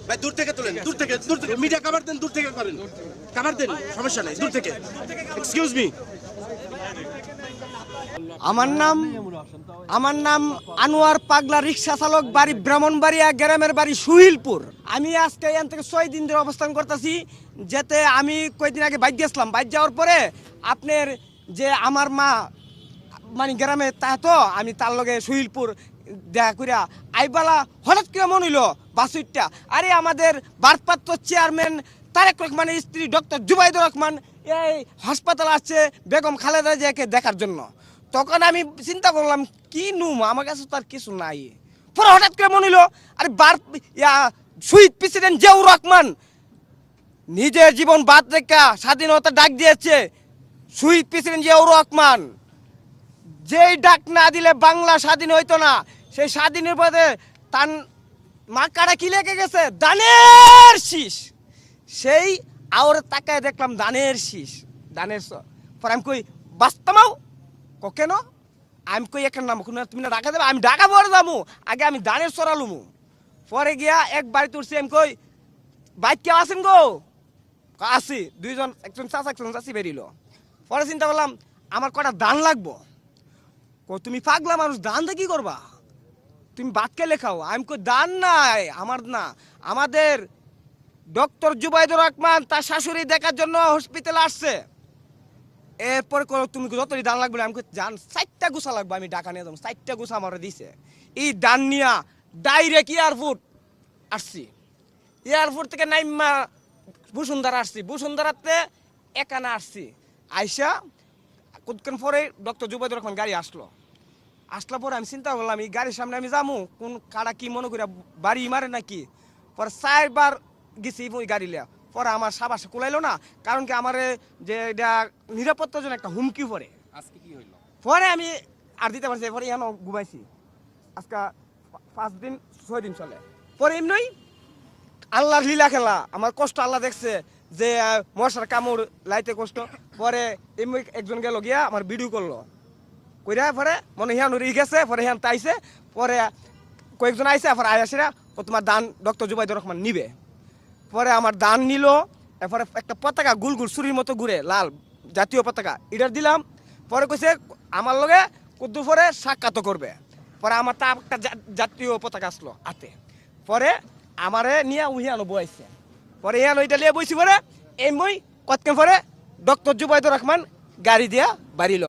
ভাই দূর থেকে তোলেন, দূর থেকে মিডিয়া কভার দেন, দূর থেকে করেন, কভার দেন, সমস্যা নাই, দূর থেকে। এক্সকিউজ মি, আমার নাম আনোয়ার পাগলা, রিক্সা চালক, বাড়ি ব্রাহ্মণবাড়িয়া, গ্রামের বাড়ি সুহিলপুর। আমি আজকে এখান থেকে 6 দিন ধরে অবস্থান করতেছি। যেতে আমি কয়েকদিন আগে বাইক গেছিলাম, বাইক যাওয়ার পরে আপনার যে আমার মা মানে গ্রামে তা, তো আমি তার লগে সুহিলপুর দেখা করিয়া আইবালা হঠাৎ করে মনে হইল বাসুইটটা, আরে আমাদের ভারপ্রাপ্ত চেয়ারম্যান তারেক রহমানের স্ত্রী ডক্টর জুবাইদুর রহমান এই হাসপাতাল আসছে বেগম খালেদা জিয়াকে দেখার জন্য। তখন আমি চিন্তা করলাম কি নুম, আমার কাছে তার কিছু নাই। পরে হঠাৎ করে মনে হইল আরে শহীদ প্রেসিডেন্ট জিয়াউর রহমান নিজের জীবন বাদ রেখা স্বাধীনতা ডাক দিয়েছে। শহীদ প্রেসিডেন্ট জিয়াউর রহমান যেই ডাক না দিলে বাংলা স্বাধীন হইতো না, সেই স্বাধীনের পথে তার মাকাটা কি লেগে গেছে, দানের শীষ। সেই আওরে তাকায় দেখলাম দানের শীষ, দানের পরে আমি কই বাস্তমাও কেন, আমি কই এখানে নাম তুমি না ঢাকা দেবে, আমি ঢাকা পরে যাবো, আগে আমি দানের সরালুমু। পরে গিয়া এক বাড়ি তুলছি, আমি কই বাইক কেউ আছেন গো, আসি দুইজন, একজন চাচা একজন চাচি বেরিল। পরে চিন্তা করলাম আমার কটা দান লাগবো। তুমি পাগলা মানুষ, দান দিয়ে কি করবা, তুমি বাদকে লেখাও। আমি কই দান নাই আমার না, আমাদের ডক্টর জুবাইদুর রহমান তার শাশুড়ি দেখার জন্য হসপিটালে আসছে। এরপরে তুমি যতই দান লাগবে, আমি জান 4টা গুছা লাগবে, আমি টাকা নিয়ে যাবো। 4টা গুছা আমার দিছে। এই দান নিয়া ডাইরেক্ট এয়ারপোর্ট আসছি। এয়ারপোর্ট থেকে নাইমা বসুন্ধরা আসছি, বসুন্ধরাতে একানা আসছি। আইসা কতক্ষণ পরে ডক্টর জুবাইদুর রহমান গাড়ি আসলা পরে আমি চিন্তা করলাম এই গাড়ির সামনে আমি যাবো, কোন কারা কি মনে করি বাড়ি মারে নাকি। পরে 4বার গেছি ওই গাড়ি লিয়া, পরে আমার সাবাসে কুলাইলো না, কারণ কি আমার যে এটা নিরাপত্তার জন্য একটা হুমকি পরে। আজকে কি হইলো? পরে আমি আর দিতে পারছি, পরে এখানে ঘুমাইছি আজকে 5 দিন 6 দিন চলে। পরে এমনি আল্লাহর লীলা খেলা, আমার কষ্ট আল্লাহ দেখছে যে মশার কামড় লাইতে কষ্ট। পরে এমনি একজন গেল গিয়া আমার ভিডিও করলো কইরা, পরে মনে হিয়ান উড়ে গেছে, পরে হিয়ান তাইছে। পরে কয়েকজন আইসে, পরে আয়াসিরা ও তোমার দান ডক্টর জুবাইদুর রহমান নিবে। পরে আমার দান নিল, এরপরে একটা পতাকা গুল গুল চুরির মতো ঘুরে লাল জাতীয় পতাকা এটার দিলাম। পরে কইছে আমার লগে কুদ্দুর পরে সাক্ষাৎ করবে। পরে আমার তা একটা জাতীয় পতাকা আসলো হাতে। পরে আমারে নিয়ে উহিয়ানো বইছে। পরে ইয়ানো এটা নিয়ে বইছি। পরে এই মই কতক্ষণ পরে ডক্টর জুবাইদুর রহমান গাড়ি দিয়া বাড়িল।